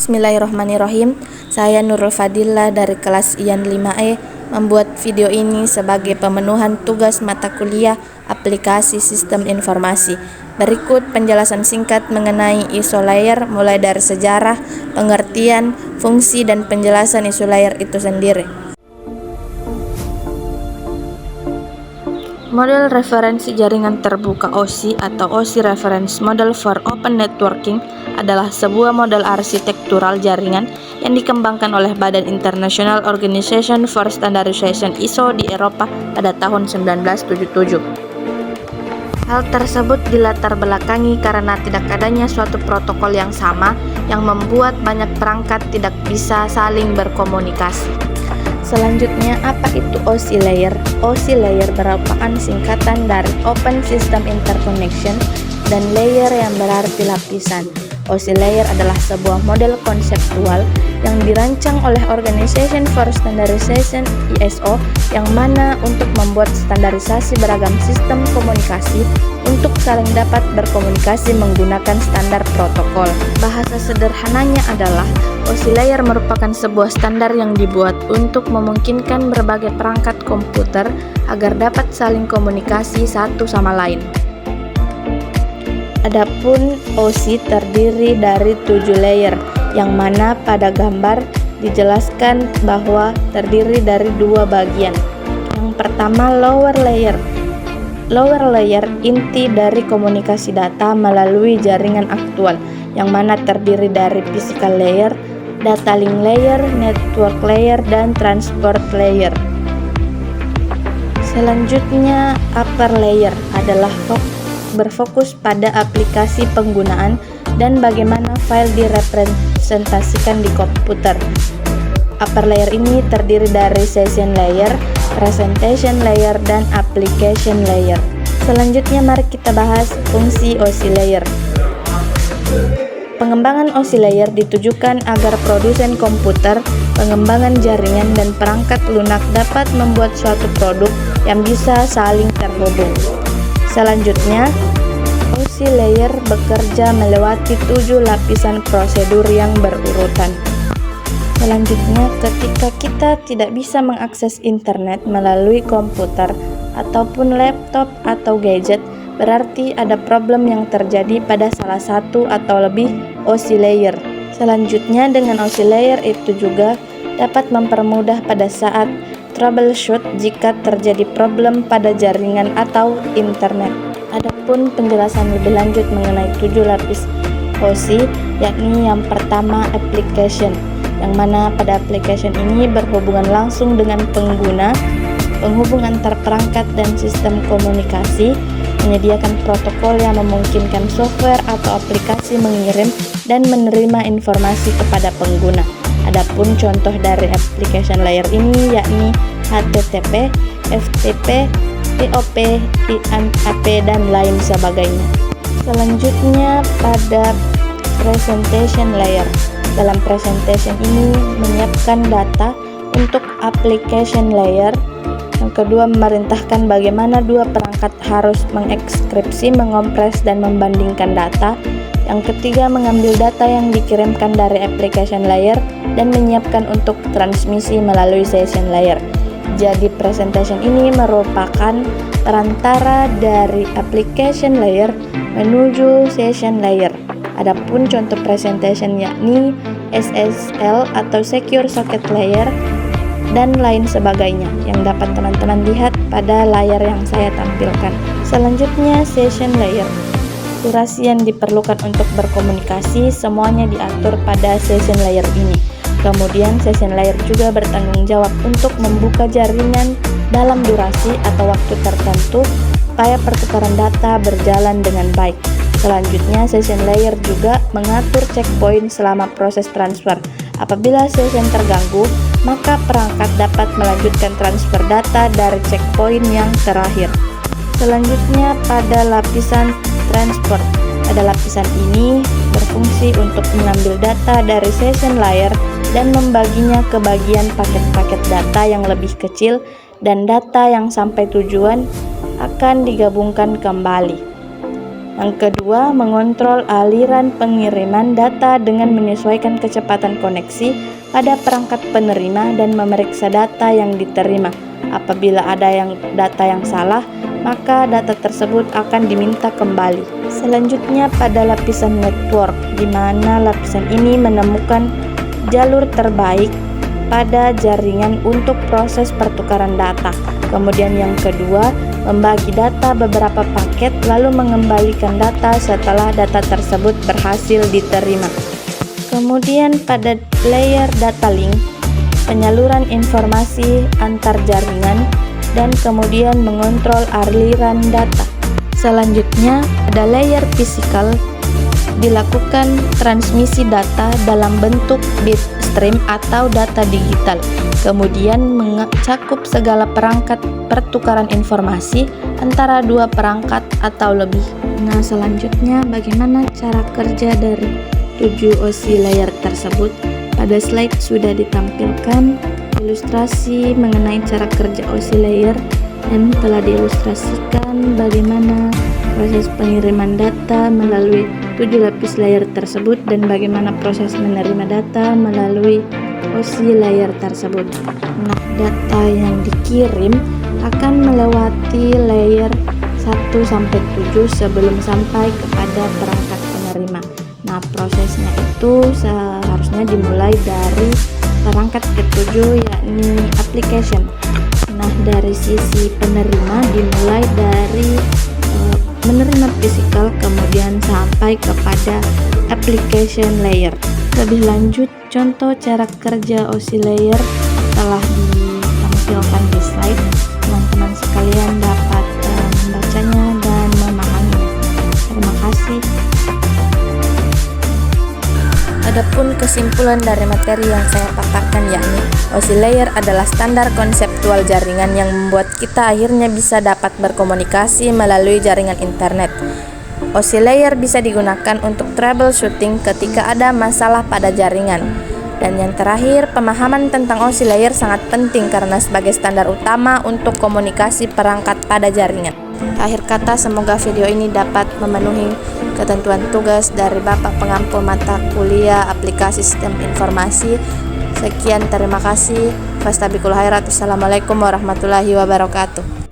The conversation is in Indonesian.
Bismillahirrahmanirrahim. Saya Nurul Fadila dari kelas IAN 5E membuat video ini sebagai pemenuhan tugas mata kuliah aplikasi sistem informasi. Berikut penjelasan singkat mengenai ISO layer mulai dari sejarah, pengertian, fungsi, dan penjelasan ISO layer itu sendiri. Model referensi jaringan terbuka OSI atau OSI Reference Model for Open Networking adalah sebuah model arsitektural jaringan yang dikembangkan oleh Badan International Organization for Standardization ISO di Eropa pada tahun 1977. Hal tersebut dilatar belakangi karena tidak adanya suatu protokol yang sama yang membuat banyak perangkat tidak bisa saling berkomunikasi. Selanjutnya, apa itu OSI layer? OSI layer merupakan singkatan dari Open System Interconnection dan layer yang berarti lapisan. OSI layer adalah sebuah model konseptual yang dirancang oleh Organization for Standardization ISO yang mana untuk membuat standarisasi beragam sistem komunikasi untuk saling dapat berkomunikasi menggunakan standar protokol. Bahasa sederhananya adalah OSI layer merupakan sebuah standar yang dibuat untuk memungkinkan berbagai perangkat komputer agar dapat saling komunikasi satu sama lain. Adapun OSI terdiri dari 7 layer, yang mana pada gambar dijelaskan bahwa terdiri dari 2 bagian. Yang pertama, lower layer. Lower layer inti dari komunikasi data melalui jaringan aktual, yang mana terdiri dari physical layer, data link layer, network layer, dan transport layer. Selanjutnya, upper layer adalah berfokus pada aplikasi penggunaan dan bagaimana file direpresentasikan di komputer. Upper layer ini terdiri dari session layer, presentation layer, dan application layer. Selanjutnya mari kita bahas fungsi OSI layer. Pengembangan OSI layer ditujukan agar produsen komputer, pengembangan jaringan, dan perangkat lunak dapat membuat suatu produk yang bisa saling terhubung. Selanjutnya, OSI layer bekerja melewati 7 lapisan prosedur yang berurutan. Selanjutnya, ketika kita tidak bisa mengakses internet melalui komputer ataupun laptop atau gadget, berarti ada problem yang terjadi pada salah satu atau lebih OSI layer. Selanjutnya, dengan OSI layer itu juga dapat mempermudah pada saat troubleshoot jika terjadi problem pada jaringan atau internet. Adapun penjelasan lebih lanjut mengenai 7 lapis OSI, yakni yang pertama application, yang mana pada application ini berhubungan langsung dengan pengguna, penghubung antar perangkat dan sistem komunikasi, menyediakan protokol yang memungkinkan software atau aplikasi mengirim dan menerima informasi kepada pengguna. Adapun contoh dari application layer ini yakni HTTP, FTP, POP, IAP, dan lain sebagainya. Selanjutnya pada presentation layer. Dalam presentation ini menyiapkan data untuk application layer. Yang kedua, memerintahkan bagaimana dua perangkat harus mengekskripsi, mengompres, dan membandingkan data. Yang ketiga, mengambil data yang dikirimkan dari application layer dan menyiapkan untuk transmisi melalui session layer. Jadi presentation ini merupakan perantara dari application layer menuju session layer. Adapun contoh presentation yakni SSL atau Secure Socket Layer dan lain sebagainya yang dapat teman-teman lihat pada layar yang saya tampilkan. Selanjutnya session layer. Durasi yang diperlukan untuk berkomunikasi semuanya diatur pada session layer ini. Kemudian session layer juga bertanggung jawab untuk membuka jaringan dalam durasi atau waktu tertentu supaya pertukaran data berjalan dengan baik. Selanjutnya session layer juga mengatur checkpoint selama proses transfer. Apabila session terganggu, maka perangkat dapat melanjutkan transfer data dari checkpoint yang terakhir. Selanjutnya pada lapisan transport. Pada lapisan ini berfungsi untuk mengambil data dari session layer dan membaginya ke bagian paket-paket data yang lebih kecil, dan data yang sampai tujuan akan digabungkan kembali. Yang kedua, mengontrol aliran pengiriman data dengan menyesuaikan kecepatan koneksi pada perangkat penerima dan memeriksa data yang diterima. Apabila ada data yang salah, maka data tersebut akan diminta kembali. Selanjutnya pada lapisan network, di mana lapisan ini menemukan jalur terbaik pada jaringan untuk proses pertukaran data. Kemudian yang kedua, membagi data beberapa paket lalu mengembalikan data setelah data tersebut berhasil diterima. Kemudian pada layer data link, penyaluran informasi antar jaringan dan kemudian mengontrol aliran data. Selanjutnya pada layer physical, dilakukan transmisi data dalam bentuk bit stream atau data digital, kemudian mencakup segala perangkat pertukaran informasi antara dua perangkat atau lebih. Nah, selanjutnya bagaimana cara kerja dari 7 OSI layer tersebut? Pada slide sudah ditampilkan ilustrasi mengenai cara kerja OSI layer dan telah diilustrasikan bagaimana proses pengiriman data melalui 7 lapis layer tersebut dan bagaimana proses menerima data melalui OSI layer tersebut. Nah, data yang dikirim akan melewati layer 1-7 sebelum sampai kepada perangkat penerima. Nah, prosesnya itu seharusnya dimulai dari perangkat ketujuh, yakni application. Nah, dari sisi penerima dimulai dari menerima physical kemudian sampai kepada application layer. Lebih lanjut, contoh cara kerja OSI layer telah ditampilkan di slide. Teman-teman sekalian dapat membacanya dan memahaminya. Terima kasih. Adapun kesimpulan dari materi yang saya paparkan, yakni OSI layer adalah standar konseptual jaringan yang membuat kita akhirnya bisa dapat berkomunikasi melalui jaringan internet. OSI layer bisa digunakan untuk troubleshooting ketika ada masalah pada jaringan. Dan yang terakhir, pemahaman tentang OSI layer sangat penting karena sebagai standar utama untuk komunikasi perangkat pada jaringan. Akhir kata, semoga video ini dapat memenuhi ketentuan tugas dari Bapak Pengampu mata kuliah Aplikasi Sistem Informasi. Sekian, terima kasih. Fastabiqul khairat. Wassalamualaikum warahmatullahi wabarakatuh.